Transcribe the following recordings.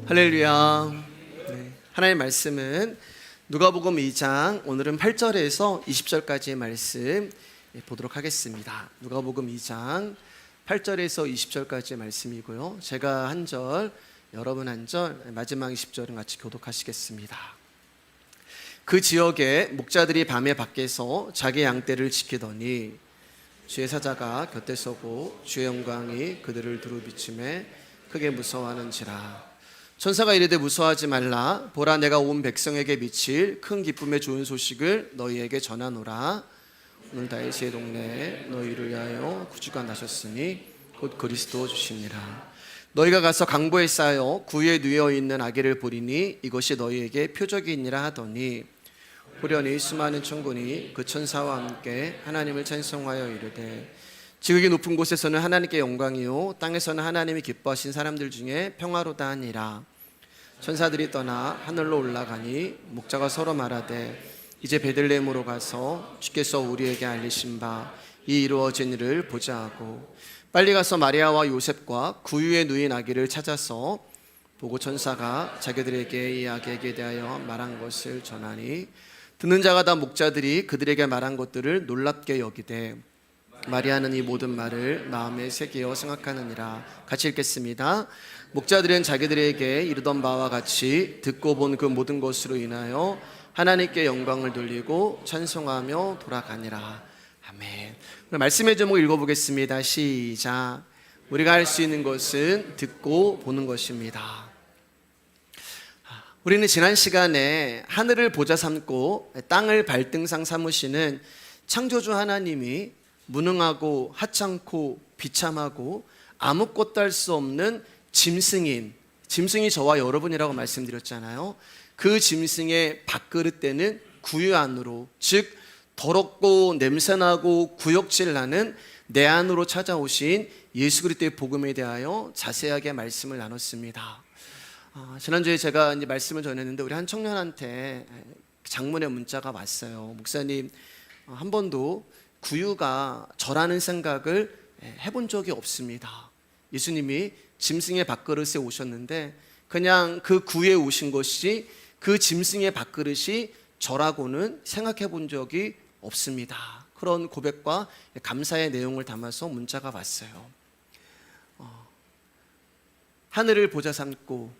할렐루야. 하나님의 말씀은 누가복음 2장 오늘은 8절에서 20절까지의 말씀 보도록 하겠습니다. 누가복음 2장 8절에서 20절까지의 말씀이고요. 제가 한 절, 여러분 한 절, 마지막 20절은 같이 교독하시겠습니다. 그 지역에 목자들이 밤에 밖에서 자기 양떼를 지키더니 주의 사자가 곁에 서고 주의 영광이 그들을 두루 비추매 크게 무서워하는지라. 천사가 이르되 무서워하지 말라. 보라, 내가 온 백성에게 미칠 큰 기쁨의 좋은 소식을 너희에게 전하노라. 오늘 다윗의 동네에 너희를 위하여 구주가 나셨으니 곧 그리스도 주시니라. 너희가 가서 강보에 쌓여 구유에 누워 있는 아기를 보리니 이것이 너희에게 표적이니라 하더니 호련히 수많은 천군이 그 천사와 함께 하나님을 찬송하여 이르되 지극히 높은 곳에서는 하나님께 영광이요 땅에서는 하나님이 기뻐하신 사람들 중에 평화로다 하니라. 천사들이 떠나 하늘로 올라가니 목자가 서로 말하되 이제 베들레헴으로 가서 주께서 우리에게 알리신 바 이 이루어진 일을 보자 하고 빨리 가서 마리아와 요셉과 구유에 누인 아기를 찾아서 보고 천사가 자기들에게 이 아기에게 대하여 말한 것을 전하니 듣는 자가 다 목자들이 그들에게 말한 것들을 놀랍게 여기되 마리아는 이 모든 말을 마음에 새기어 생각하느니라. 같이 읽겠습니다. 목자들은 자기들에게 이르던 바와 같이 듣고 본 그 모든 것으로 인하여 하나님께 영광을 돌리고 찬송하며 돌아가니라. 아멘. 말씀의 제목 읽어보겠습니다. 시작. 우리가 할 수 있는 것은 듣고 보는 것입니다. 우리는 지난 시간에 하늘을 보좌 삼고 땅을 발등상 삼으시는 창조주 하나님이 무능하고 하찮고 비참하고 아무것도 할 수 없는 짐승이 저와 여러분이라고 말씀드렸잖아요. 그 짐승의 밥그릇대는 구유 안으로, 즉 더럽고 냄새나고 구역질 나는 내 안으로 찾아오신 예수 그리스도의 복음에 대하여 자세하게 말씀을 나눴습니다. 지난주에 제가 이제 말씀을 전했는데 우리 한 청년한테 장문의 문자가 왔어요. 목사님, 한 번도 구유가 저라는 생각을 해본 적이 없습니다. 예수님이 짐승의 밥그릇에 오셨는데 그냥 그 구유에 오신 것이 그 짐승의 밥그릇이 저라고는 생각해 본 적이 없습니다. 그런 고백과 감사의 내용을 담아서 문자가 왔어요. 하늘을 보좌 삼고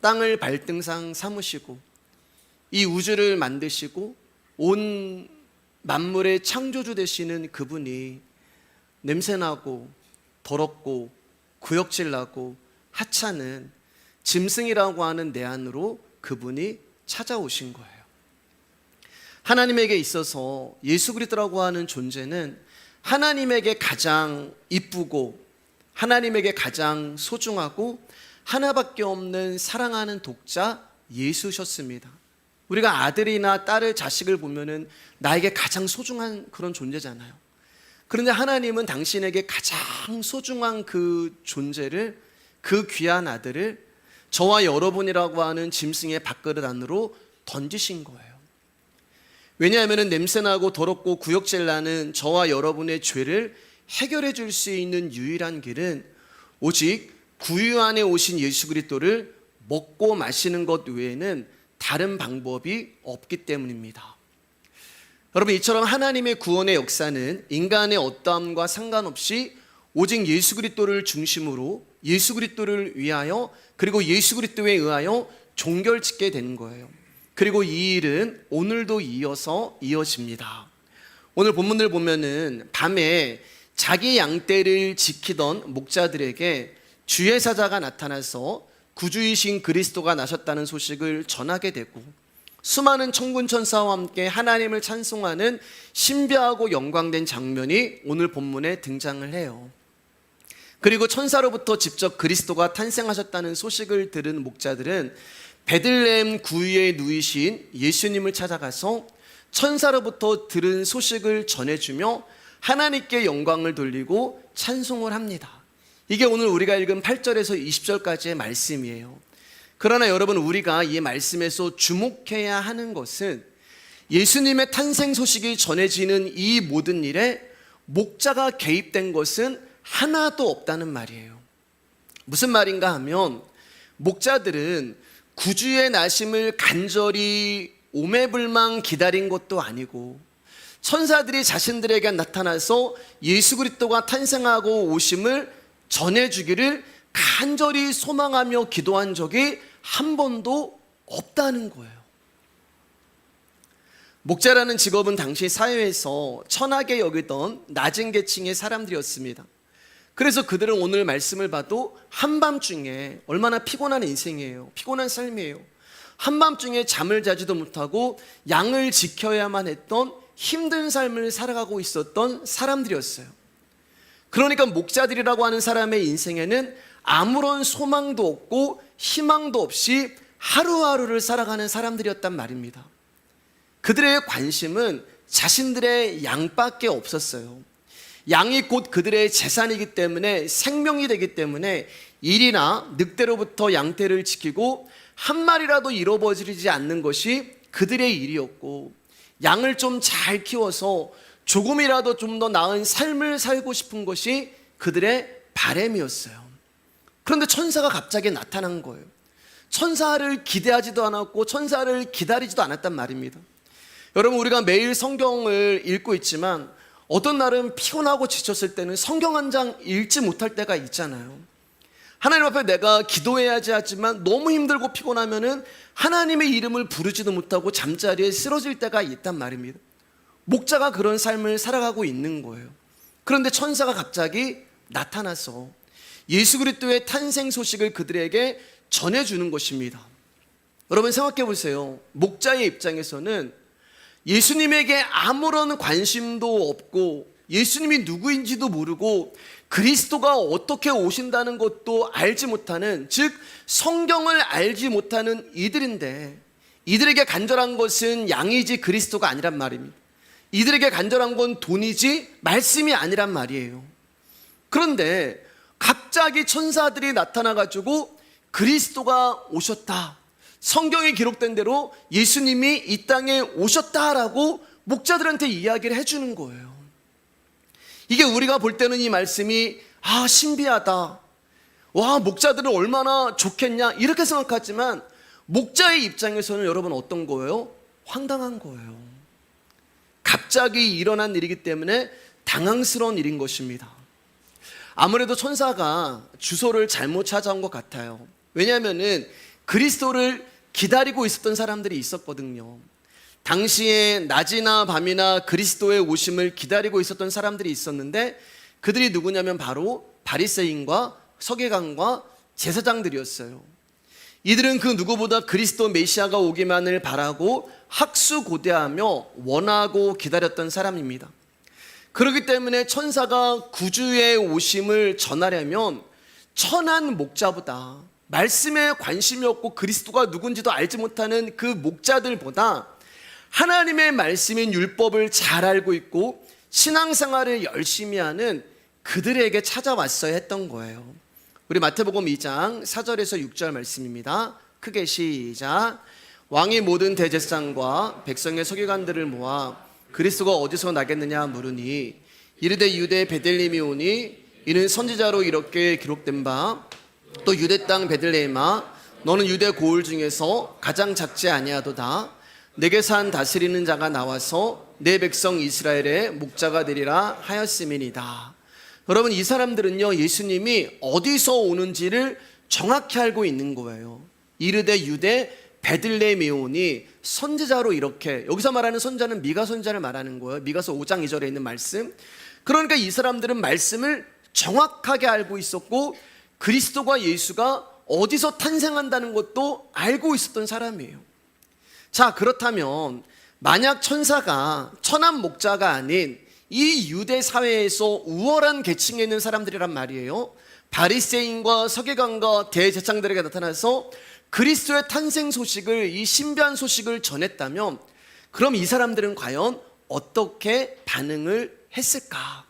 땅을 발등상 삼으시고 이 우주를 만드시고 온 만물의 창조주 되시는 그분이 냄새나고 더럽고 구역질나고 하찮은 짐승이라고 하는 내 안으로 그분이 찾아오신 거예요. 하나님에게 있어서 예수 그리스도라고 하는 존재는 하나님에게 가장 이쁘고 하나님에게 가장 소중하고 하나밖에 없는 사랑하는 독자 예수셨습니다. 우리가 아들이나 딸을, 자식을 보면은 나에게 가장 소중한 그런 존재잖아요. 그런데 하나님은 당신에게 가장 소중한 그 존재를, 그 귀한 아들을 저와 여러분이라고 하는 짐승의 밥그릇 안으로 던지신 거예요. 왜냐하면 냄새나고 더럽고 구역질 나는 저와 여러분의 죄를 해결해 줄 수 있는 유일한 길은 오직 구유 안에 오신 예수 그리스도를 먹고 마시는 것 외에는 다른 방법이 없기 때문입니다. 여러분, 이처럼 하나님의 구원의 역사는 인간의 어떠함과 상관없이 오직 예수 그리스도를 중심으로 예수 그리스도를 위하여 그리고 예수 그리스도에 의하여 종결짓게 되는 거예요. 그리고 이 일은 오늘도 이어집니다. 오늘 본문을 보면은 밤에 자기 양떼를 지키던 목자들에게 주의 사자가 나타나서 구주이신 그리스도가 나셨다는 소식을 전하게 되고 수많은 천군 천사와 함께 하나님을 찬송하는 신비하고 영광된 장면이 오늘 본문에 등장을 해요. 그리고 천사로부터 직접 그리스도가 탄생하셨다는 소식을 들은 목자들은 베들레헴 구유에 누이신 예수님을 찾아가서 천사로부터 들은 소식을 전해주며 하나님께 영광을 돌리고 찬송을 합니다. 이게 오늘 우리가 읽은 8절에서 20절까지의 말씀이에요. 그러나 여러분, 우리가 이 말씀에서 주목해야 하는 것은 예수님의 탄생 소식이 전해지는 이 모든 일에 목자가 개입된 것은 하나도 없다는 말이에요. 무슨 말인가 하면 목자들은 구주의 나심을 간절히 오매불망 기다린 것도 아니고 천사들이 자신들에게 나타나서 예수 그리스도가 탄생하고 오심을 전해주기를 간절히 소망하며 기도한 적이 한 번도 없다는 거예요. 목자라는 직업은 당시 사회에서 천하게 여기던 낮은 계층의 사람들이었습니다. 그래서 그들은 오늘 말씀을 봐도 한밤중에 얼마나 피곤한 인생이에요. 피곤한 삶이에요. 한밤중에 잠을 자지도 못하고 양을 지켜야만 했던 힘든 삶을 살아가고 있었던 사람들이었어요. 그러니까 목자들이라고 하는 사람의 인생에는 아무런 소망도 없고 희망도 없이 하루하루를 살아가는 사람들이었단 말입니다. 그들의 관심은 자신들의 양밖에 없었어요. 양이 곧 그들의 재산이기 때문에, 생명이 되기 때문에 일이나 늑대로부터 양떼를 지키고 한 마리라도 잃어버리지 않는 것이 그들의 일이었고, 양을 좀 잘 키워서 조금이라도 좀 더 나은 삶을 살고 싶은 것이 그들의 바람이었어요. 그런데 천사가 갑자기 나타난 거예요. 천사를 기대하지도 않았고 천사를 기다리지도 않았단 말입니다. 여러분, 우리가 매일 성경을 읽고 있지만 어떤 날은 피곤하고 지쳤을 때는 성경 한 장 읽지 못할 때가 있잖아요. 하나님 앞에 내가 기도해야지 하지만 너무 힘들고 피곤하면은 하나님의 이름을 부르지도 못하고 잠자리에 쓰러질 때가 있단 말입니다. 목자가 그런 삶을 살아가고 있는 거예요. 그런데 천사가 갑자기 나타나서 예수 그리스도의 탄생 소식을 그들에게 전해주는 것입니다. 여러분 생각해 보세요. 목자의 입장에서는 예수님에게 아무런 관심도 없고 예수님이 누구인지도 모르고 그리스도가 어떻게 오신다는 것도 알지 못하는, 즉 성경을 알지 못하는 이들인데, 이들에게 간절한 것은 양이지 그리스도가 아니란 말입니다. 이들에게 간절한 건 돈이지 말씀이 아니란 말이에요. 그런데 갑자기 천사들이 나타나가지고 그리스도가 오셨다, 성경에 기록된 대로 예수님이 이 땅에 오셨다라고 목자들한테 이야기를 해주는 거예요. 이게 우리가 볼 때는 이 말씀이 신비하다, 와 목자들은 얼마나 좋겠냐 이렇게 생각하지만 목자의 입장에서는 여러분 어떤 거예요? 황당한 거예요. 갑자기 일어난 일이기 때문에 당황스러운 일인 것입니다. 아무래도 천사가 주소를 잘못 찾아온 것 같아요. 왜냐하면은 그리스도를 기다리고 있었던 사람들이 있었거든요. 당시에 낮이나 밤이나 그리스도의 오심을 기다리고 있었던 사람들이 있었는데, 그들이 누구냐면 바로 바리새인과 서기관과 제사장들이었어요. 이들은 그 누구보다 그리스도 메시아가 오기만을 바라고 학수고대하며 원하고 기다렸던 사람입니다. 그렇기 때문에 천사가 구주의 오심을 전하려면 천한 목자보다, 말씀에 관심이 없고 그리스도가 누군지도 알지 못하는 그 목자들보다 하나님의 말씀인 율법을 잘 알고 있고 신앙생활을 열심히 하는 그들에게 찾아왔어야 했던 거예요. 우리 마태복음 2장 4절에서 6절 말씀입니다. 크게 시작. 왕이 모든 대제사장과 백성의 서기관들을 모아 그리스도가 어디서 나겠느냐 물으니 이르되 유대 베들레헴이 오니 이는 선지자로 이렇게 기록된 바 또 유대 땅 베들레헴아 너는 유대 고을 중에서 가장 작지 아니하도다. 내게 산 다스리는 자가 나와서 내 백성 이스라엘의 목자가 되리라 하였음이니이다. 여러분, 이 사람들은요 예수님이 어디서 오는지를 정확히 알고 있는 거예요. 이르되 유대 베들레헴이 오니 선지자로, 이렇게 여기서 말하는 선지자는 미가 선지자를 말하는 거예요. 미가서 5장 2절에 있는 말씀. 그러니까 이 사람들은 말씀을 정확하게 알고 있었고 그리스도가 예수가 어디서 탄생한다는 것도 알고 있었던 사람이에요. 자, 그렇다면 만약 천사가 천한 목자가 아닌 이 유대 사회에서 우월한 계층에 있는 사람들이란 말이에요. 바리새인과 서기관과 대제사장들에게 나타나서 그리스도의 탄생 소식을, 이 신비한 소식을 전했다면 그럼 이 사람들은 과연 어떻게 반응을 했을까?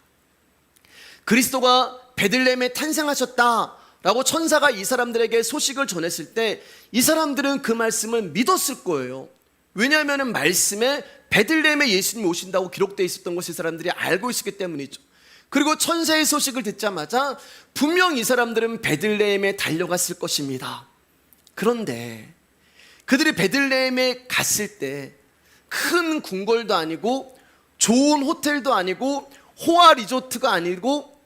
그리스도가 베들레헴에 탄생하셨다라고 천사가 이 사람들에게 소식을 전했을 때 이 사람들은 그 말씀을 믿었을 거예요. 왜냐하면 말씀에 베들레헴에 예수님이 오신다고 기록되어 있었던 것을 이 사람들이 알고 있었기 때문이죠. 그리고 천사의 소식을 듣자마자 분명 이 사람들은 베들레헴에 달려갔을 것입니다. 그런데 그들이 베들레헴에 갔을 때 큰 궁궐도 아니고 좋은 호텔도 아니고 호화 리조트가 아니고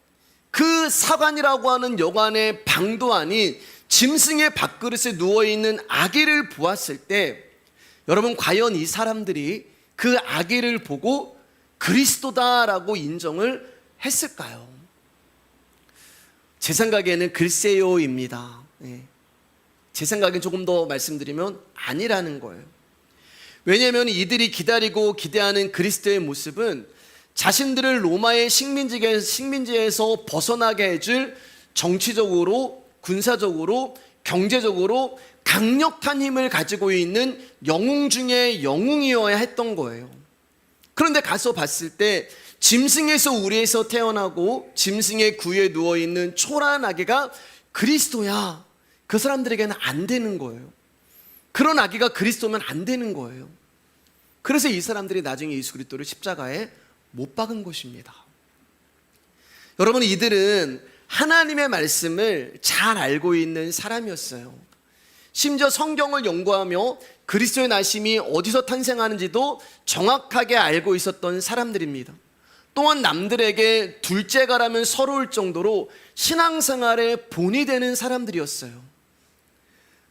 그 사관이라고 하는 여관의 방도 아닌 짐승의 밥그릇에 누워있는 아기를 보았을 때 여러분, 과연 이 사람들이 그 아기를 보고 그리스도다라고 인정을 했을까요? 제 생각에는 글쎄요입니다. 제 생각엔 조금 더 말씀드리면 아니라는 거예요. 왜냐하면 이들이 기다리고 기대하는 그리스도의 모습은 자신들을 로마의 식민지에서 벗어나게 해줄 정치적으로, 군사적으로, 경제적으로 강력한 힘을 가지고 있는 영웅 중에 영웅이어야 했던 거예요. 그런데 가서 봤을 때 짐승에서 우리에서 태어나고 짐승의 구에 누워있는 초라한 아기가 그리스도야. 그 사람들에게는 안 되는 거예요. 그런 아기가 그리스도면 안 되는 거예요. 그래서 이 사람들이 나중에 예수 그리스도를 십자가에 못 박은 것입니다. 여러분, 이들은 하나님의 말씀을 잘 알고 있는 사람이었어요. 심지어 성경을 연구하며 그리스도의 나심이 어디서 탄생하는지도 정확하게 알고 있었던 사람들입니다. 또한 남들에게 둘째가라면 서러울 정도로 신앙생활에 본이 되는 사람들이었어요.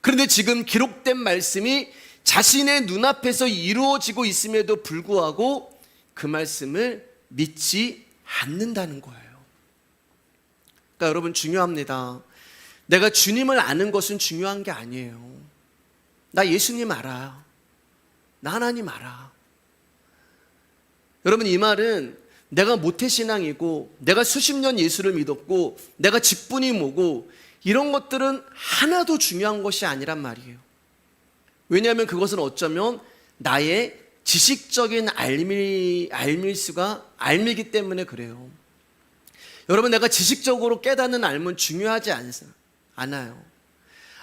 그런데 지금 기록된 말씀이 자신의 눈앞에서 이루어지고 있음에도 불구하고 그 말씀을 믿지 않는다는 거예요. 그러니까 여러분, 중요합니다. 내가 주님을 아는 것은 중요한 게 아니에요. 나 예수님 알아. 나 하나님 알아. 여러분, 이 말은 내가 모태신앙이고 내가 수십 년 예수를 믿었고 내가 직분이 뭐고 이런 것들은 하나도 중요한 것이 아니란 말이에요. 왜냐하면 그것은 어쩌면 나의 지식적인 알미기 때문에 그래요. 여러분, 내가 지식적으로 깨닫는 알면 중요하지 않아요.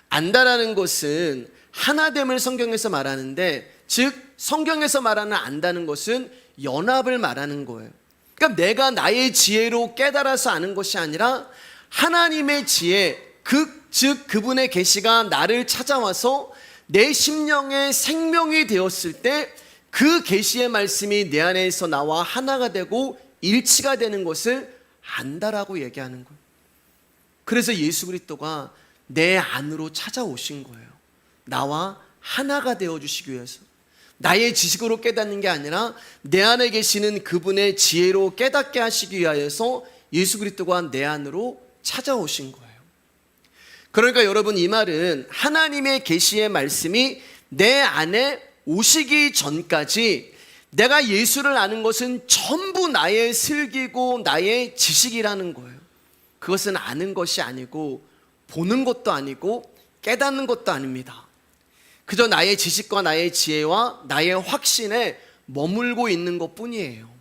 안다라는 것은 하나됨을 성경에서 말하는데, 즉 성경에서 말하는 안다는 것은 연합을 말하는 거예요. 그러니까 내가 나의 지혜로 깨달아서 아는 것이 아니라 하나님의 지혜, 즉 그분의 계시가 나를 찾아와서 내 심령에 생명이 되었을 때 그 계시의 말씀이 내 안에서 나와 하나가 되고 일치가 되는 것을 안다라고 얘기하는 거예요. 그래서 예수 그리스도가 내 안으로 찾아오신 거예요. 나와 하나가 되어주시기 위해서. 나의 지식으로 깨닫는 게 아니라 내 안에 계시는 그분의 지혜로 깨닫게 하시기 위하여서 예수 그리스도가 내 안으로 찾아오신 거예요. 그러니까 여러분, 이 말은 하나님의 계시의 말씀이 내 안에 오시기 전까지 내가 예수를 아는 것은 전부 나의 슬기고 나의 지식이라는 거예요. 그것은 아는 것이 아니고 보는 것도 아니고 깨닫는 것도 아닙니다. 그저 나의 지식과 나의 지혜와 나의 확신에 머물고 있는 것뿐이에요.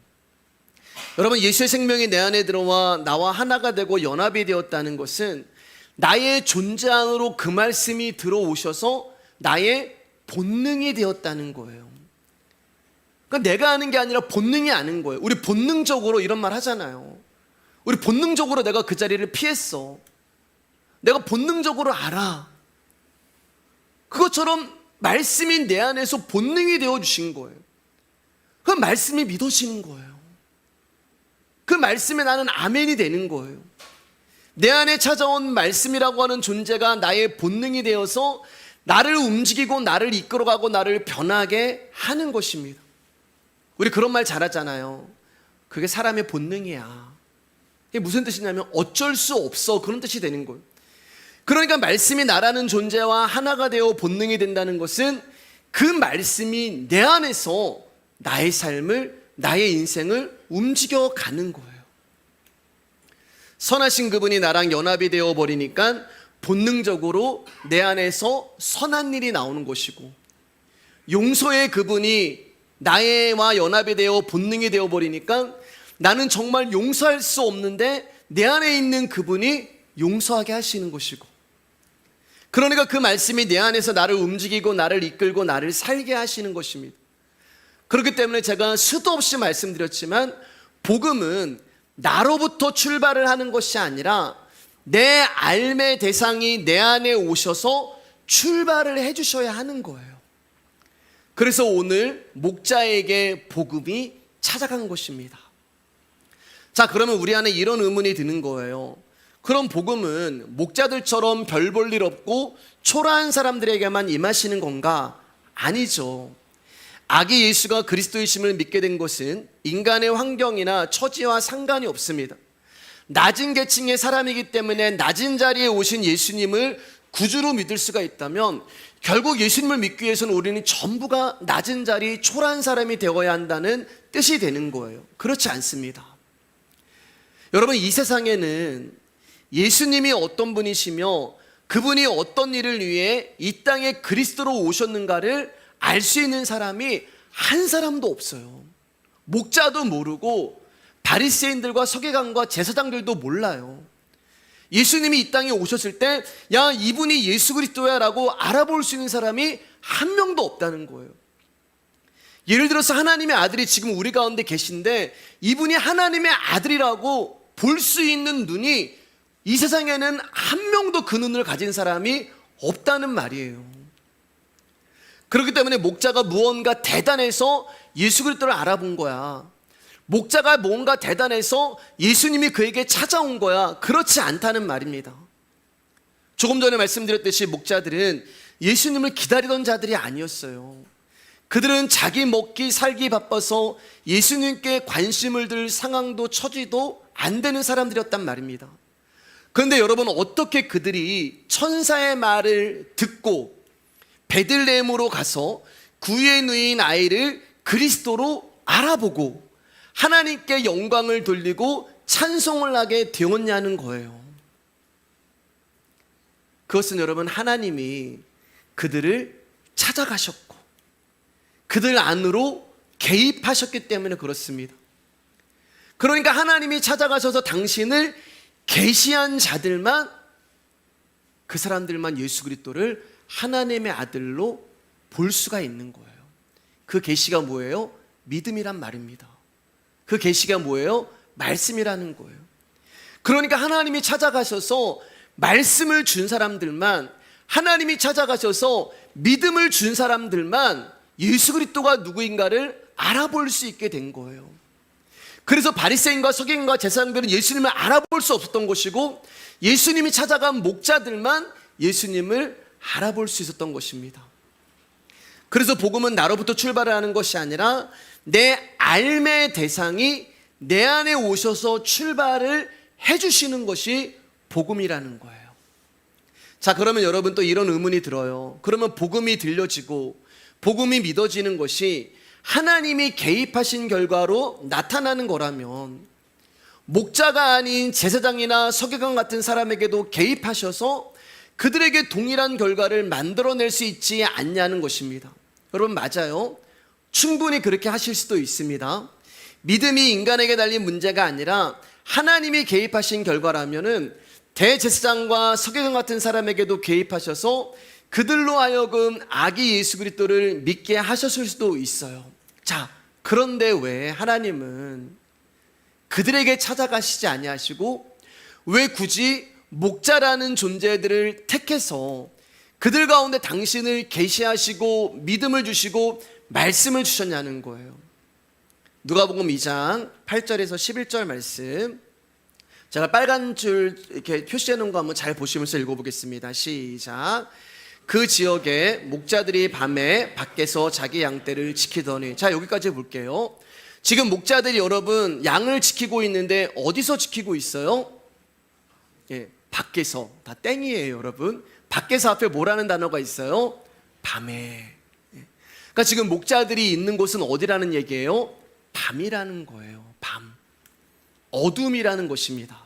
여러분, 예수의 생명이 내 안에 들어와 나와 하나가 되고 연합이 되었다는 것은 나의 존재 안으로 그 말씀이 들어오셔서 나의 본능이 되었다는 거예요. 그러니까 내가 아는 게 아니라 본능이 아는 거예요. 우리 본능적으로 이런 말 하잖아요. 우리 본능적으로 내가 그 자리를 피했어. 내가 본능적으로 알아. 그것처럼 말씀이 내 안에서 본능이 되어주신 거예요. 그 말씀이 믿어지는 거예요. 그 말씀에 나는 아멘이 되는 거예요. 내 안에 찾아온 말씀이라고 하는 존재가 나의 본능이 되어서 나를 움직이고 나를 이끌어가고 나를 변하게 하는 것입니다. 우리 그런 말 잘하잖아요. 그게 사람의 본능이야. 이게 무슨 뜻이냐면 어쩔 수 없어, 그런 뜻이 되는 거예요. 그러니까 말씀이 나라는 존재와 하나가 되어 본능이 된다는 것은 그 말씀이 내 안에서 나의 삶을, 나의 인생을 움직여가는 거예요. 선하신 그분이 나랑 연합이 되어 버리니까 본능적으로 내 안에서 선한 일이 나오는 것이고, 용서의 그분이 나와 연합이 되어 본능이 되어 버리니까 나는 정말 용서할 수 없는데 내 안에 있는 그분이 용서하게 하시는 것이고, 그러니까 그 말씀이 내 안에서 나를 움직이고 나를 이끌고 나를 살게 하시는 것입니다. 그렇기 때문에 제가 수도 없이 말씀드렸지만 복음은 나로부터 출발을 하는 것이 아니라 내 삶의 대상이 내 안에 오셔서 출발을 해주셔야 하는 거예요. 그래서 오늘 목자에게 복음이 찾아간 것입니다. 자, 그러면 우리 안에 이런 의문이 드는 거예요. 그럼 복음은 목자들처럼 별 볼 일 없고 초라한 사람들에게만 임하시는 건가? 아니죠. 아기 예수가 그리스도이심을 믿게 된 것은 인간의 환경이나 처지와 상관이 없습니다. 낮은 계층의 사람이기 때문에 낮은 자리에 오신 예수님을 구주로 믿을 수가 있다면 결국 예수님을 믿기 위해서는 우리는 전부가 낮은 자리, 초라한 사람이 되어야 한다는 뜻이 되는 거예요. 그렇지 않습니다. 여러분, 이 세상에는 예수님이 어떤 분이시며 그분이 어떤 일을 위해 이 땅에 그리스도로 오셨는가를 알 수 있는 사람이 한 사람도 없어요. 목자도 모르고 바리새인들과 서기관과 제사장들도 몰라요. 예수님이 이 땅에 오셨을 때 야, 이분이 예수 그리스도야 라고 알아볼 수 있는 사람이 한 명도 없다는 거예요. 예를 들어서 하나님의 아들이 지금 우리 가운데 계신데 이분이 하나님의 아들이라고 볼 수 있는 눈이 이 세상에는 한 명도 그 눈을 가진 사람이 없다는 말이에요. 그렇기 때문에 목자가 무언가 대단해서 예수 그리스도를 알아본 거야. 목자가 뭔가 대단해서 예수님이 그에게 찾아온 거야. 그렇지 않다는 말입니다. 조금 전에 말씀드렸듯이 목자들은 예수님을 기다리던 자들이 아니었어요. 그들은 자기 먹기 살기 바빠서 예수님께 관심을 들 상황도 처지도 안 되는 사람들이었단 말입니다. 그런데 여러분, 어떻게 그들이 천사의 말을 듣고 베들레헴으로 가서 구유에 누인 아이를 그리스도로 알아보고 하나님께 영광을 돌리고 찬송을 하게 되었냐는 거예요. 그것은 여러분, 하나님이 그들을 찾아가셨고 그들 안으로 개입하셨기 때문에 그렇습니다. 그러니까 하나님이 찾아가셔서 당신을 계시한 자들만, 그 사람들만 예수 그리스도를 하나님의 아들로 볼 수가 있는 거예요. 그 계시가 뭐예요? 믿음이란 말입니다. 그 계시가 뭐예요? 말씀이라는 거예요. 그러니까 하나님이 찾아가셔서 말씀을 준 사람들만, 하나님이 찾아가셔서 믿음을 준 사람들만 예수 그리스도가 누구인가를 알아볼 수 있게 된 거예요. 그래서 바리새인과 서기관과 제사장들은 예수님을 알아볼 수 없었던 것이고 예수님이 찾아간 목자들만 예수님을 알아볼 수 있었던 것입니다. 그래서 복음은 나로부터 출발을 하는 것이 아니라 내 삶의 대상이 내 안에 오셔서 출발을 해주시는 것이 복음이라는 거예요. 자, 그러면 여러분, 또 이런 의문이 들어요. 그러면 복음이 들려지고 복음이 믿어지는 것이 하나님이 개입하신 결과로 나타나는 거라면 목자가 아닌 제사장이나 서기관 같은 사람에게도 개입하셔서 그들에게 동일한 결과를 만들어낼 수 있지 않냐는 것입니다. 여러분, 맞아요. 충분히 그렇게 하실 수도 있습니다. 믿음이 인간에게 달린 문제가 아니라 하나님이 개입하신 결과라면은 대제사장과 서기관 같은 사람에게도 개입하셔서 그들로 하여금 아기 예수 그리스도를 믿게 하셨을 수도 있어요. 자, 그런데 왜 하나님은 그들에게 찾아가시지 아니하시고 왜 굳이 목자라는 존재들을 택해서 그들 가운데 당신을 계시하시고 믿음을 주시고 말씀을 주셨냐는 거예요. 누가복음 2장 8절에서 11절 말씀, 제가 빨간 줄 이렇게 표시해 놓은 거 한번 잘 보시면서 읽어보겠습니다. 시작. 그 지역에 목자들이 밤에 밖에서 자기 양떼를 지키더니, 자, 여기까지 볼게요. 지금 목자들이 여러분 양을 지키고 있는데 어디서 지키고 있어요? 예, 밖에서. 다 땡이에요, 여러분. 밖에서 앞에 뭐라는 단어가 있어요? 밤에. 그러니까 지금 목자들이 있는 곳은 어디라는 얘기예요? 밤이라는 거예요. 밤. 어둠이라는 것입니다.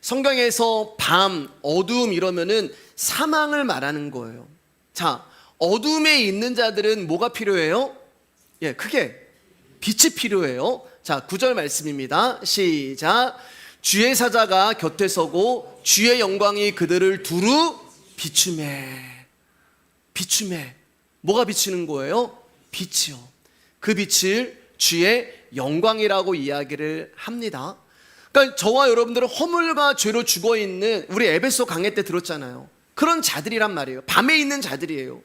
성경에서 밤, 어둠 이러면은 사망을 말하는 거예요. 자, 어둠에 있는 자들은 뭐가 필요해요? 예, 크게 빛이 필요해요. 자, 9절 말씀입니다. 시작. 주의 사자가 곁에 서고 주의 영광이 그들을 두루 비추매. 비추매. 뭐가 비치는 거예요? 빛이요. 그 빛을 주의 영광이라고 이야기를 합니다. 그러니까 저와 여러분들은 허물과 죄로 죽어있는, 우리 에베소 강해 때 들었잖아요. 그런 자들이란 말이에요. 밤에 있는 자들이에요.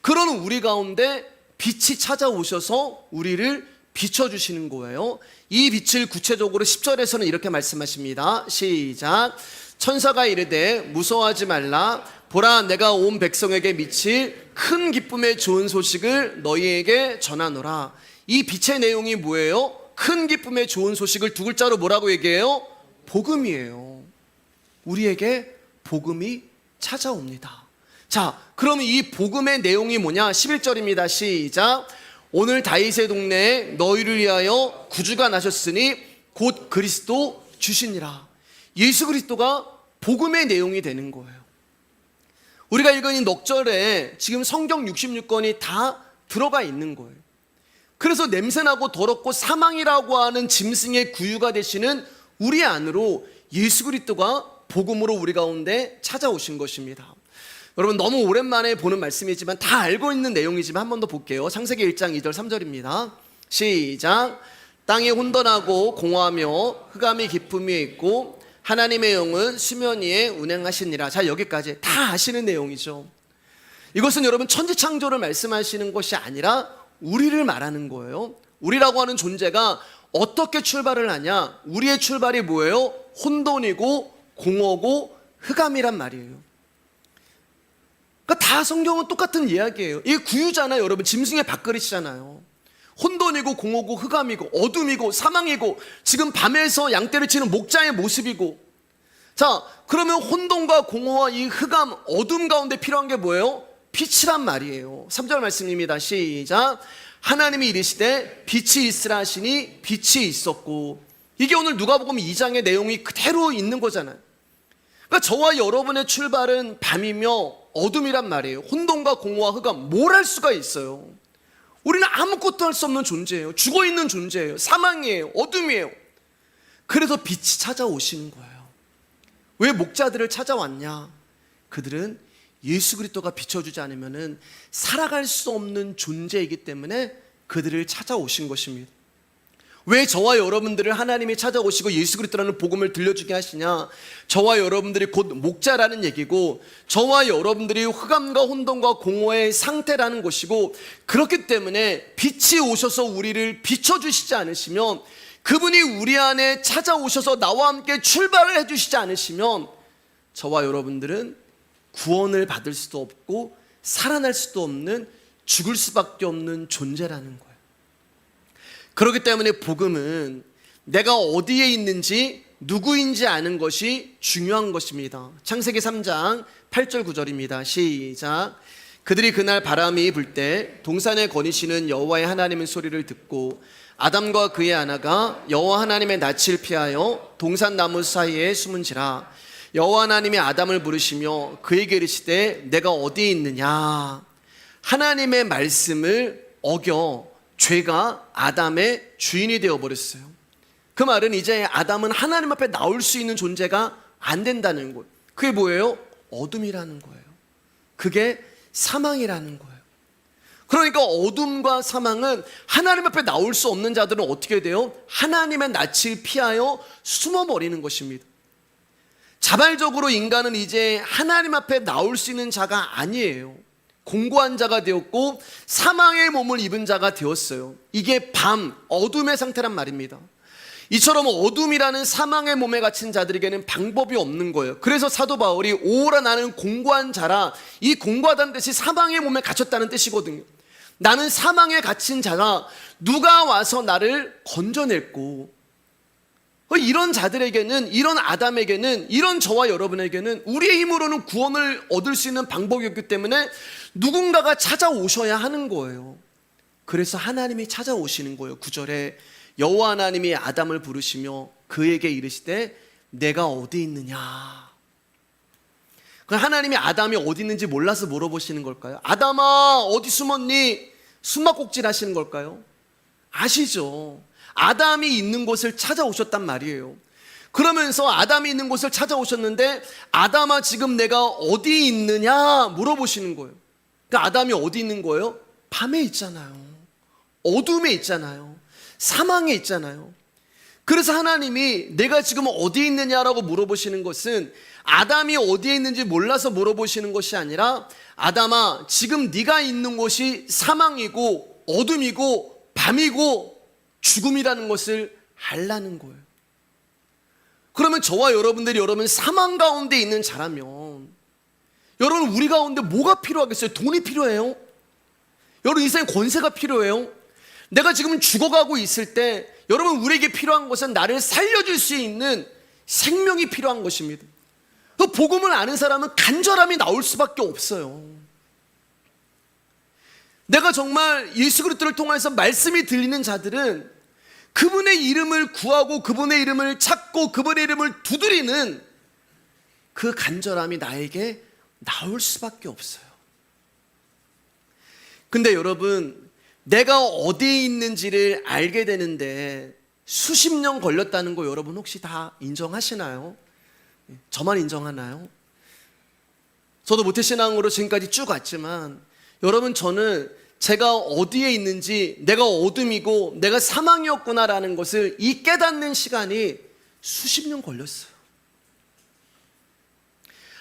그런 우리 가운데 빛이 찾아오셔서 우리를 비춰주시는 거예요. 이 빛을 구체적으로 10절에서는 이렇게 말씀하십니다. 시작. 천사가 이르되 무서워하지 말라. 보라, 내가 온 백성에게 미칠 큰 기쁨의 좋은 소식을 너희에게 전하노라. 이 빛의 내용이 뭐예요? 큰 기쁨의 좋은 소식을 두 글자로 뭐라고 얘기해요? 복음이에요. 우리에게 복음이 찾아옵니다. 자, 그럼 이 복음의 내용이 뭐냐? 11절입니다. 시작. 오늘 다윗의 동네에 너희를 위하여 구주가 나셨으니 곧 그리스도 주시니라. 예수 그리스도가 복음의 내용이 되는 거예요. 우리가 읽은 이 넉절에 지금 성경 66권이 다 들어가 있는 거예요. 그래서 냄새나고 더럽고 사망이라고 하는 짐승의 구유가 되시는 우리 안으로 예수 그리스도가 복음으로 우리 가운데 찾아오신 것입니다. 여러분, 너무 오랜만에 보는 말씀이지만 다 알고 있는 내용이지만 한 번 더 볼게요. 창세기 1장 2절 3절입니다. 시작. 땅이 혼돈하고 공허하며 흑암이 깊음 위에 있고 하나님의 영은 수면 위에 운행하시니라. 자, 여기까지 다 아시는 내용이죠. 이것은 여러분 천지창조를 말씀하시는 것이 아니라 우리를 말하는 거예요. 우리라고 하는 존재가 어떻게 출발을 하냐? 우리의 출발이 뭐예요? 혼돈이고 공허고 흑암이란 말이에요. 그러니까 다 성경은 똑같은 이야기예요. 이게 구유잖아요. 여러분, 짐승의 밥그릇이잖아요. 혼돈이고 공허고 흑암이고 어둠이고 사망이고 지금 밤에서 양떼를 치는 목자의 모습이고. 자, 그러면 혼돈과 공허와 이 흑암 어둠 가운데 필요한 게 뭐예요? 빛이란 말이에요. 3절 말씀입니다. 시작. 하나님이 이르시되 빛이 있으라 하시니 빛이 있었고. 이게 오늘 누가복음 2장의 내용이 그대로 있는 거잖아요. 그러니까 저와 여러분의 출발은 밤이며 어둠이란 말이에요. 혼돈과 공허와 흑암, 뭘 할 수가 있어요? 우리는 아무것도 할 수 없는 존재예요. 죽어있는 존재예요. 사망이에요. 어둠이에요. 그래서 빛이 찾아오시는 거예요. 왜 목자들을 찾아왔냐? 그들은 예수 그리스도가 비춰주지 않으면 살아갈 수 없는 존재이기 때문에 그들을 찾아오신 것입니다. 왜 저와 여러분들을 하나님이 찾아오시고 예수 그리스도라는 복음을 들려주게 하시냐? 저와 여러분들이 곧 목자라는 얘기고, 저와 여러분들이 흑암과 혼돈과 공허의 상태라는 것이고, 그렇기 때문에 빛이 오셔서 우리를 비춰주시지 않으시면, 그분이 우리 안에 찾아오셔서 나와 함께 출발을 해주시지 않으시면 저와 여러분들은 구원을 받을 수도 없고 살아날 수도 없는, 죽을 수밖에 없는 존재라는 거예요. 그렇기 때문에 복음은 내가 어디에 있는지 누구인지 아는 것이 중요한 것입니다. 창세기 3장 8절 9절입니다. 시작. 그들이 그날 바람이 불 때 동산에 거니시는 여호와의 하나님의 소리를 듣고 아담과 그의 아내가 여호와 하나님의 낯을 피하여 동산 나무 사이에 숨은지라. 여호와 하나님이 아담을 부르시며 그에게 이르시되 내가 어디에 있느냐. 하나님의 말씀을 어겨 죄가 아담의 주인이 되어버렸어요. 그 말은 이제 아담은 하나님 앞에 나올 수 있는 존재가 안 된다는 거예요. 그게 뭐예요? 어둠이라는 거예요. 그게 사망이라는 거예요. 그러니까 어둠과 사망은 하나님 앞에 나올 수 없는 자들은 어떻게 돼요? 하나님의 낯을 피하여 숨어버리는 것입니다. 자발적으로 인간은 이제 하나님 앞에 나올 수 있는 자가 아니에요. 공고한 자가 되었고 사망의 몸을 입은 자가 되었어요. 이게 밤, 어둠의 상태란 말입니다. 이처럼 어둠이라는 사망의 몸에 갇힌 자들에게는 방법이 없는 거예요. 그래서 사도 바울이 오라 나는 공고한 자라, 이 공고하다는 뜻이 사망의 몸에 갇혔다는 뜻이거든요. 나는 사망에 갇힌 자라, 누가 와서 나를 건져냈고. 이런 자들에게는, 이런 아담에게는, 이런 저와 여러분에게는 우리의 힘으로는 구원을 얻을 수 있는 방법이 없기 때문에 누군가가 찾아오셔야 하는 거예요. 그래서 하나님이 찾아오시는 거예요. 9절에 여호와 하나님이 아담을 부르시며 그에게 이르시되 내가 어디 있느냐. 하나님이 아담이 어디 있는지 몰라서 물어보시는 걸까요? 아담아 어디 숨었니? 숨막꼭질 하시는 걸까요? 아시죠? 아담이 있는 곳을 찾아오셨단 말이에요. 그러면서 아담이 있는 곳을 찾아오셨는데 아담아 지금 내가 어디 있느냐 물어보시는 거예요. 그러니까 아담이 어디 있는 거예요? 밤에 있잖아요. 어둠에 있잖아요. 사망에 있잖아요. 그래서 하나님이 내가 지금 어디에 있느냐라고 물어보시는 것은 아담이 어디에 있는지 몰라서 물어보시는 것이 아니라, 아담아, 지금 네가 있는 곳이 사망이고 어둠이고 밤이고 죽음이라는 것을 알라는 거예요. 그러면 저와 여러분들이 여러분 사망 가운데 있는 자라면, 여러분 우리 가운데 뭐가 필요하겠어요? 돈이 필요해요? 여러분 인생에 권세가 필요해요? 내가 지금 죽어가고 있을 때 여러분 우리에게 필요한 것은 나를 살려줄 수 있는 생명이 필요한 것입니다. 그 복음을 아는 사람은 간절함이 나올 수밖에 없어요. 내가 정말 예수 그리스도를 통해서 말씀이 들리는 자들은 그분의 이름을 구하고 그분의 이름을 찾고 그분의 이름을 두드리는 그 간절함이 나에게 나올 수밖에 없어요. 근데 여러분, 내가 어디에 있는지를 알게 되는데 수십 년 걸렸다는 거 여러분 혹시 다 인정하시나요? 저만 인정하나요? 저도 모태신앙으로 지금까지 쭉 왔지만, 여러분 저는 제가 어디에 있는지, 내가 어둠이고 내가 사망이었구나라는 것을 이 깨닫는 시간이 수십 년 걸렸어요.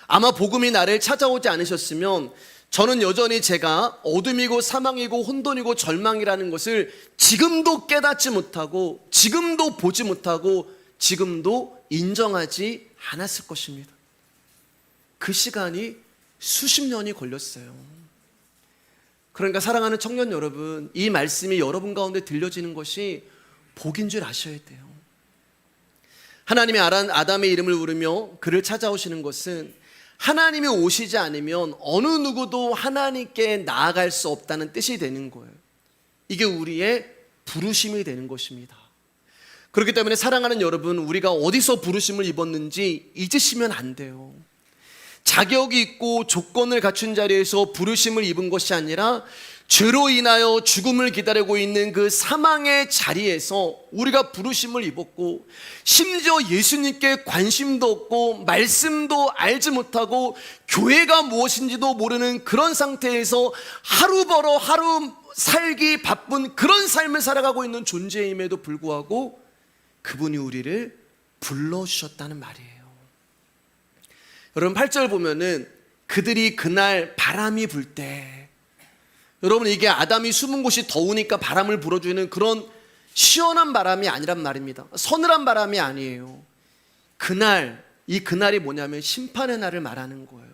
아마 복음이 나를 찾아오지 않으셨으면 저는 여전히 제가 어둠이고 사망이고 혼돈이고 절망이라는 것을 지금도 깨닫지 못하고 지금도 보지 못하고 지금도 인정하지 않았을 것입니다. 그 시간이 수십 년이 걸렸어요. 그러니까 사랑하는 청년 여러분, 이 말씀이 여러분 가운데 들려지는 것이 복인 줄 아셔야 돼요. 하나님이 아담의 이름을 부르며 그를 찾아오시는 것은 하나님이 오시지 않으면 어느 누구도 하나님께 나아갈 수 없다는 뜻이 되는 거예요. 이게 우리의 부르심이 되는 것입니다. 그렇기 때문에 사랑하는 여러분, 우리가 어디서 부르심을 입었는지 잊으시면 안 돼요. 자격이 있고 조건을 갖춘 자리에서 부르심을 입은 것이 아니라 죄로 인하여 죽음을 기다리고 있는 그 사망의 자리에서 우리가 부르심을 입었고, 심지어 예수님께 관심도 없고 말씀도 알지 못하고 교회가 무엇인지도 모르는 그런 상태에서 하루 벌어 하루 살기 바쁜 그런 삶을 살아가고 있는 존재임에도 불구하고 그분이 우리를 불러주셨다는 말이에요. 여러분 8절 보면은 그들이 그날 바람이 불 때, 여러분 이게 아담이 숨은 곳이 더우니까 바람을 불어주는 그런 시원한 바람이 아니란 말입니다. 서늘한 바람이 아니에요. 그날, 이 그날이 뭐냐면 심판의 날을 말하는 거예요.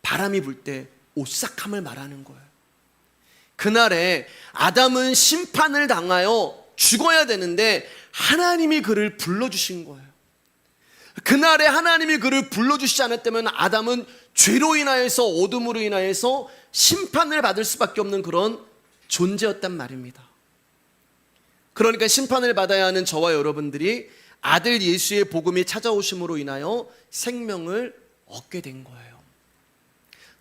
바람이 불 때 오싹함을 말하는 거예요. 그날에 아담은 심판을 당하여 죽어야 되는데 하나님이 그를 불러주신 거예요. 그날에 하나님이 그를 불러주시지 않았다면 아담은 죄로 인하여서, 어둠으로 인하여서 심판을 받을 수밖에 없는 그런 존재였단 말입니다. 그러니까 심판을 받아야 하는 저와 여러분들이 아들 예수의 복음이 찾아오심으로 인하여 생명을 얻게 된 거예요.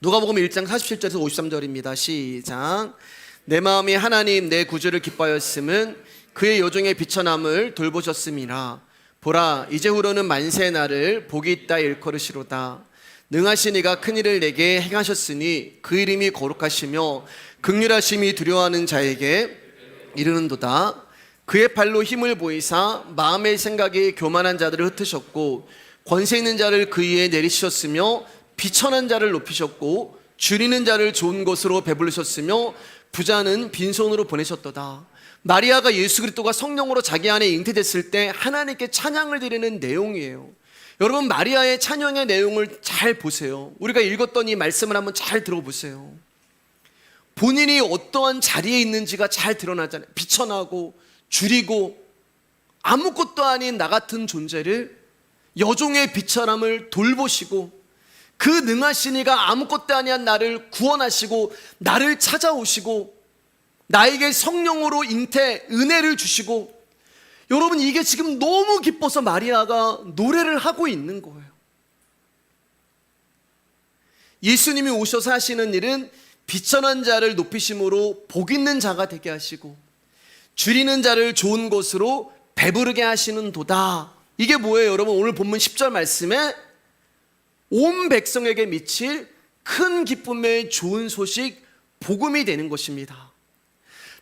누가복음 1장 47절에서 53절입니다. 시작. 내 마음이 하나님 내 구주를 기뻐하였음은 그의 여종의 비천함을 돌보셨음이라. 보라, 이제후로는 만세의 날을 복이 있다 일컬으시로다. 능하신 이가 큰일을 내게 행하셨으니 그 이름이 거룩하시며 긍휼하심이 두려워하는 자에게 이르는도다. 그의 팔로 힘을 보이사 마음의 생각이 교만한 자들을 흩으셨고 권세 있는 자를 그 위에 내리셨으며 비천한 자를 높이셨고 줄이는 자를 좋은 것으로 배부르셨으며 부자는 빈손으로 보내셨도다. 마리아가 예수 그리스도가 성령으로 자기 안에 잉태됐을 때 하나님께 찬양을 드리는 내용이에요. 여러분 마리아의 찬양의 내용을 잘 보세요. 우리가 읽었던 이 말씀을 한번 잘 들어보세요. 본인이 어떠한 자리에 있는지가 잘 드러나잖아요. 비천하고 줄이고 아무것도 아닌 나 같은 존재를 여종의 비천함을 돌보시고 그 능하신 이가 아무것도 아니한 나를 구원하시고 나를 찾아오시고 나에게 성령으로 잉태 은혜를 주시고, 여러분 이게 지금 너무 기뻐서 마리아가 노래를 하고 있는 거예요. 예수님이 오셔서 하시는 일은 비천한 자를 높이심으로 복 있는 자가 되게 하시고 줄이는 자를 좋은 것으로 배부르게 하시는 도다. 이게 뭐예요? 여러분 오늘 본문 10절 말씀에 온 백성에게 미칠 큰 기쁨의 좋은 소식, 복음이 되는 것입니다.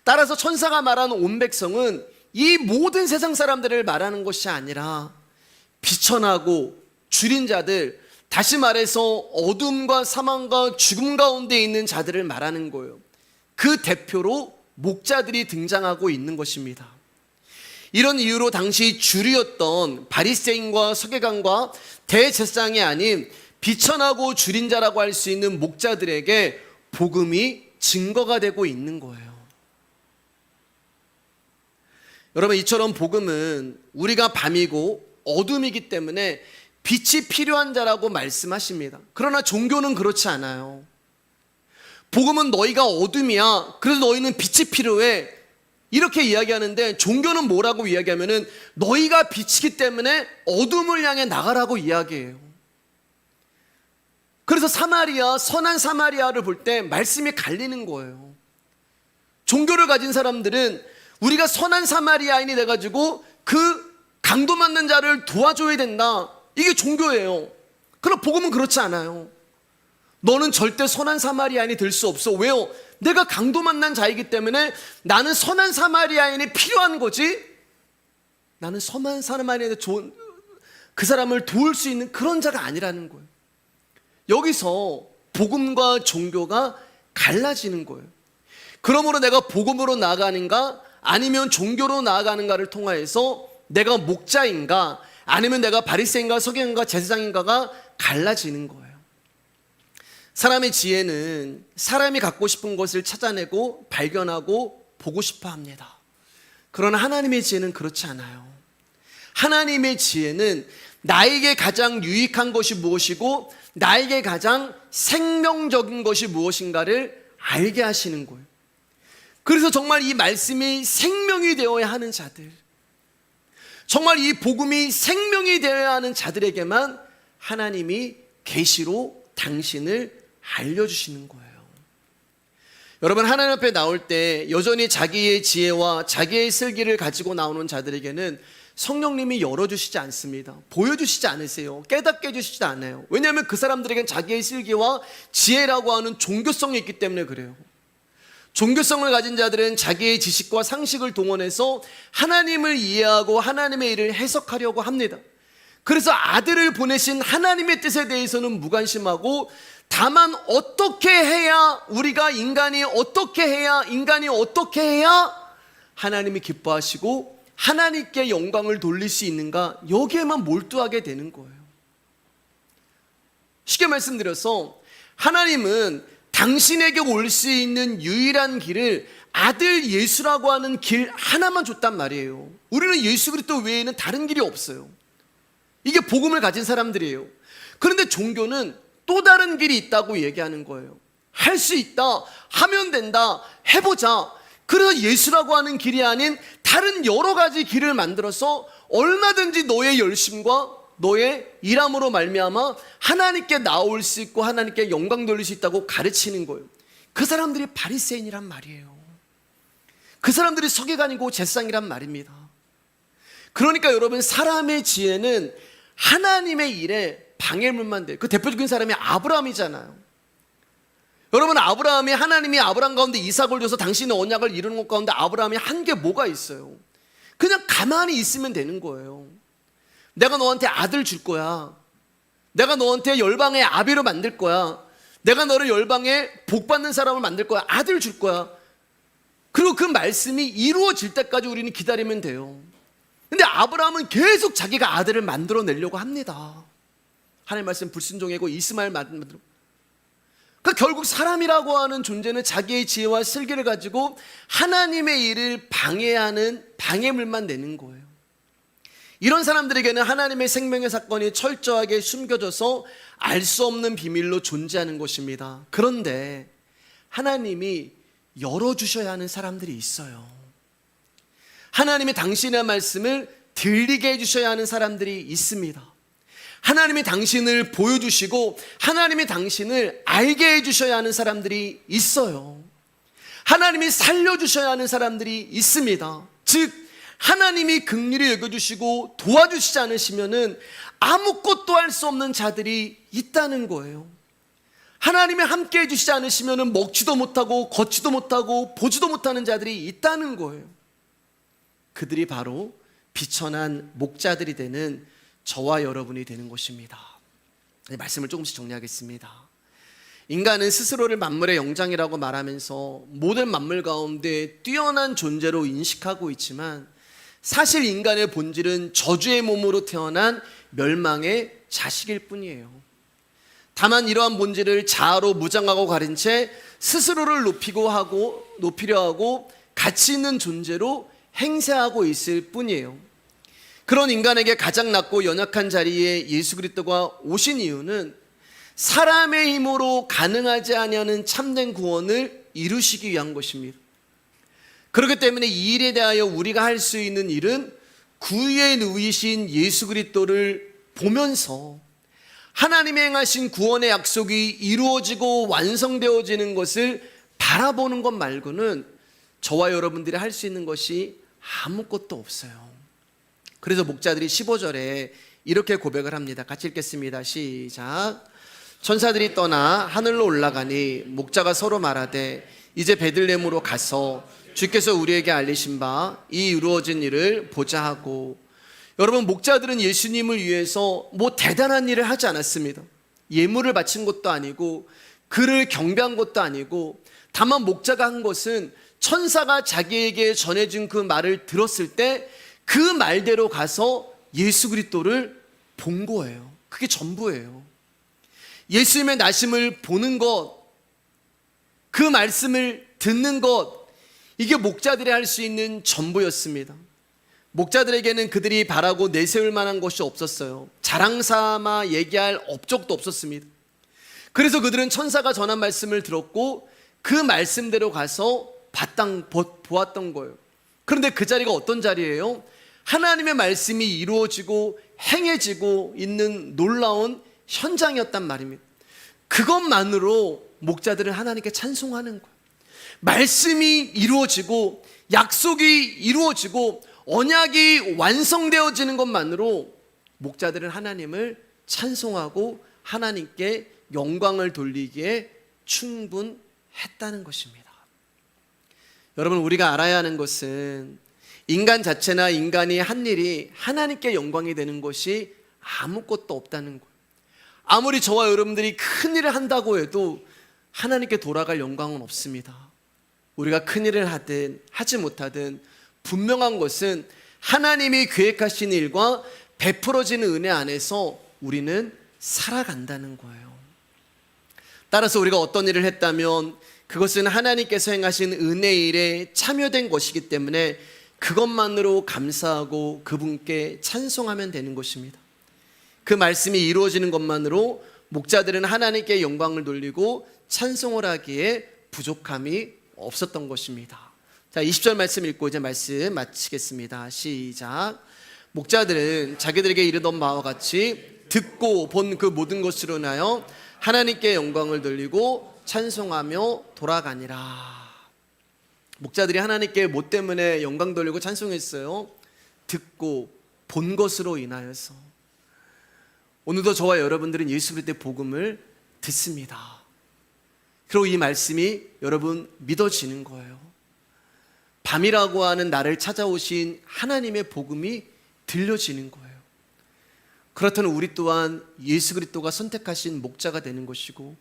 따라서 천사가 말하는 온 백성은 이 모든 세상 사람들을 말하는 것이 아니라 비천하고 줄인 자들, 다시 말해서 어둠과 사망과 죽음 가운데 있는 자들을 말하는 거예요. 그 대표로 목자들이 등장하고 있는 것입니다. 이런 이유로 당시 주류였던 바리새인과 서기관과 대제사장이 아닌 비천하고 줄인 자라고 할 수 있는 목자들에게 복음이 증거가 되고 있는 거예요. 여러분, 이처럼 복음은 우리가 밤이고 어둠이기 때문에 빛이 필요한 자라고 말씀하십니다. 그러나 종교는 그렇지 않아요. 복음은 너희가 어둠이야, 그래서 너희는 빛이 필요해, 이렇게 이야기하는데, 종교는 뭐라고 이야기하면은 너희가 빛이기 때문에 어둠을 향해 나가라고 이야기해요. 그래서 사마리아, 선한 사마리아를 볼 때 말씀이 갈리는 거예요. 종교를 가진 사람들은 우리가 선한 사마리아인이 돼가지고 그 강도 맞는 자를 도와줘야 된다, 이게 종교예요. 그러나 복음은 그렇지 않아요. 너는 절대 선한 사마리아인이 될 수 없어. 왜요? 내가 강도 만난 자이기 때문에 나는 선한 사마리아인이 필요한 거지, 나는 선한 사마리아인의 그 사람을 도울 수 있는 그런 자가 아니라는 거예요. 여기서 복음과 종교가 갈라지는 거예요. 그러므로 내가 복음으로 나아가는가 아니면 종교로 나아가는가를 통하여서 내가 목자인가 아니면 내가 바리새인가 서기관인가 제사장인가가 갈라지는 거예요. 사람의 지혜는 사람이 갖고 싶은 것을 찾아내고 발견하고 보고 싶어 합니다. 그러나 하나님의 지혜는 그렇지 않아요. 하나님의 지혜는 나에게 가장 유익한 것이 무엇이고 나에게 가장 생명적인 것이 무엇인가를 알게 하시는 거예요. 그래서 정말 이 말씀이 생명이 되어야 하는 자들, 정말 이 복음이 생명이 되어야 하는 자들에게만 하나님이 계시로 당신을 알려주시는 거예요. 여러분, 하나님 앞에 나올 때 여전히 자기의 지혜와 자기의 슬기를 가지고 나오는 자들에게는 성령님이 열어주시지 않습니다. 보여주시지 않으세요. 깨닫게 해주시지 않아요. 왜냐하면 그 사람들에겐 자기의 슬기와 지혜라고 하는 종교성이 있기 때문에 그래요. 종교성을 가진 자들은 자기의 지식과 상식을 동원해서 하나님을 이해하고 하나님의 일을 해석하려고 합니다. 그래서 아들을 보내신 하나님의 뜻에 대해서는 무관심하고, 다만 어떻게 해야 인간이 어떻게 해야 하나님이 기뻐하시고 하나님께 영광을 돌릴 수 있는가, 여기에만 몰두하게 되는 거예요. 쉽게 말씀드려서 하나님은 당신에게 올 수 있는 유일한 길을 아들 예수라고 하는 길 하나만 줬단 말이에요. 우리는 예수 그리스도 외에는 다른 길이 없어요. 이게 복음을 가진 사람들이에요. 그런데 종교는 또 다른 길이 있다고 얘기하는 거예요. 할 수 있다, 하면 된다, 해보자. 그래서 예수라고 하는 길이 아닌 다른 여러 가지 길을 만들어서 얼마든지 너의 열심과 너의 일함으로 말미암아 하나님께 나올 수 있고 하나님께 영광 돌릴 수 있다고 가르치는 거예요. 그 사람들이 바리새인이란 말이에요. 그 사람들이 서기관이고 제사장이란 말입니다. 그러니까 여러분, 사람의 지혜는 하나님의 일에 방해물만 돼요. 그 대표적인 사람이 아브라함이잖아요. 여러분, 아브라함이, 하나님이 아브라함 가운데 이삭을 줘서 당신의 언약을 이루는 것 가운데 아브라함이 한 게 뭐가 있어요? 그냥 가만히 있으면 되는 거예요. 내가 너한테 아들 줄 거야. 내가 너한테 열방의 아비로 만들 거야. 내가 너를 열방의 복 받는 사람을 만들 거야. 아들 줄 거야. 그리고 그 말씀이 이루어질 때까지 우리는 기다리면 돼요. 근데 아브라함은 계속 자기가 아들을 만들어내려고 합니다. 하나님 말씀 불순종하고 이스마엘 만들어. 그러니까 결국 사람이라고 하는 존재는 자기의 지혜와 슬기를 가지고 하나님의 일을 방해하는 방해물만 내는 거예요. 이런 사람들에게는 하나님의 생명의 사건이 철저하게 숨겨져서 알 수 없는 비밀로 존재하는 것입니다. 그런데 하나님이 열어주셔야 하는 사람들이 있어요. 하나님이 당신의 말씀을 들리게 해주셔야 하는 사람들이 있습니다. 하나님이 당신을 보여주시고 하나님이 당신을 알게 해주셔야 하는 사람들이 있어요. 하나님이 살려주셔야 하는 사람들이 있습니다. 즉, 하나님이 긍휼히 여겨주시고 도와주시지 않으시면은 아무것도 할 수 없는 자들이 있다는 거예요. 하나님이 함께 해주시지 않으시면은 먹지도 못하고 걷지도 못하고 보지도 못하는 자들이 있다는 거예요. 그들이 바로 비천한 목자들이 되는 저와 여러분이 되는 것입니다. 말씀을 조금씩 정리하겠습니다. 인간은 스스로를 만물의 영장이라고 말하면서 모든 만물 가운데 뛰어난 존재로 인식하고 있지만, 사실 인간의 본질은 저주의 몸으로 태어난 멸망의 자식일 뿐이에요. 다만 이러한 본질을 자아로 무장하고 가린 채 스스로를 높이려 하고 가치 있는 존재로 행세하고 있을 뿐이에요. 그런 인간에게 가장 낮고 연약한 자리에 예수 그리스도가 오신 이유는 사람의 힘으로 가능하지 아니하는 참된 구원을 이루시기 위한 것입니다. 그렇기 때문에 이 일에 대하여 우리가 할 수 있는 일은 구유에 누이신 예수 그리스도를 보면서 하나님의 행하신 구원의 약속이 이루어지고 완성되어지는 것을 바라보는 것 말고는 저와 여러분들이 할 수 있는 것이 아무것도 없어요. 그래서 목자들이 15절에 이렇게 고백을 합니다. 같이 읽겠습니다. 시작. 천사들이 떠나 하늘로 올라가니 목자가 서로 말하되 이제 베들레헴으로 가서 주께서 우리에게 알리신 바 이 이루어진 일을 보자 하고. 여러분, 목자들은 예수님을 위해서 뭐 대단한 일을 하지 않았습니다. 예물을 바친 것도 아니고 그를 경배한 것도 아니고, 다만 목자가 한 것은 천사가 자기에게 전해준 그 말을 들었을 때 그 말대로 가서 예수 그리스도를 본 거예요. 그게 전부예요. 예수님의 나심을 보는 것, 그 말씀을 듣는 것, 이게 목자들이 할 수 있는 전부였습니다. 목자들에게는 그들이 바라고 내세울 만한 것이 없었어요. 자랑삼아 얘기할 업적도 없었습니다. 그래서 그들은 천사가 전한 말씀을 들었고 그 말씀대로 가서 보았던 거예요. 그런데 그 자리가 어떤 자리예요? 하나님의 말씀이 이루어지고 행해지고 있는 놀라운 현장이었단 말입니다. 그것만으로 목자들은 하나님께 찬송하는 거예요. 말씀이 이루어지고 약속이 이루어지고 언약이 완성되어지는 것만으로 목자들은 하나님을 찬송하고 하나님께 영광을 돌리기에 충분했다는 것입니다. 여러분, 우리가 알아야 하는 것은 인간 자체나 인간이 한 일이 하나님께 영광이 되는 것이 아무것도 없다는 거예요. 아무리 저와 여러분들이 큰 일을 한다고 해도 하나님께 돌아갈 영광은 없습니다. 우리가 큰 일을 하든 하지 못하든 분명한 것은 하나님이 계획하신 일과 베풀어지는 은혜 안에서 우리는 살아간다는 거예요. 따라서 우리가 어떤 일을 했다면 그것은 하나님께서 행하신 은혜의 일에 참여된 것이기 때문에 그것만으로 감사하고 그분께 찬송하면 되는 것입니다. 그 말씀이 이루어지는 것만으로 목자들은 하나님께 영광을 돌리고 찬송을 하기에 부족함이 없었던 것입니다. 자, 20절 말씀 읽고 이제 말씀 마치겠습니다. 시작. 목자들은 자기들에게 이르던 바와 같이 듣고 본 그 모든 것으로 인하여 하나님께 영광을 돌리고 찬송하며 돌아가니라. 목자들이 하나님께 뭐 때문에 영광 돌리고 찬송했어요? 듣고 본 것으로 인하여서. 오늘도 저와 여러분들은 예수 그리스도의 복음을 듣습니다. 그리고 이 말씀이 여러분 믿어지는 거예요. 밤이라고 하는 나를 찾아오신 하나님의 복음이 들려지는 거예요. 그렇다면 우리 또한 예수 그리스도가 선택하신 목자가 되는 것이고,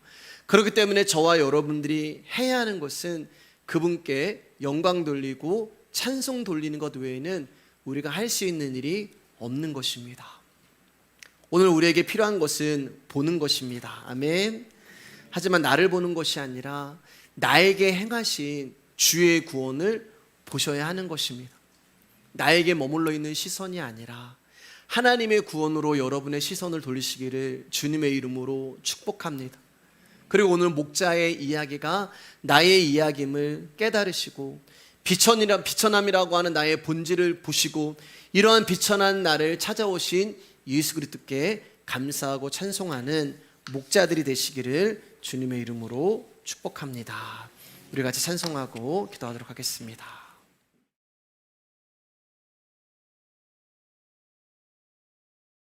그렇기 때문에 저와 여러분들이 해야 하는 것은 그분께 영광 돌리고 찬송 돌리는 것 외에는 우리가 할 수 있는 일이 없는 것입니다. 오늘 우리에게 필요한 것은 보는 것입니다. 아멘. 하지만 나를 보는 것이 아니라 나에게 행하신 주의 구원을 보셔야 하는 것입니다. 나에게 머물러 있는 시선이 아니라 하나님의 구원으로 여러분의 시선을 돌리시기를 주님의 이름으로 축복합니다. 그리고 오늘 목자의 이야기가 나의 이야기임을 깨달으시고 비천함이라고 하는 나의 본질을 보시고 이러한 비천한 나를 찾아오신 예수 그리스도께 감사하고 찬송하는 목자들이 되시기를 주님의 이름으로 축복합니다. 우리 같이 찬송하고 기도하도록 하겠습니다.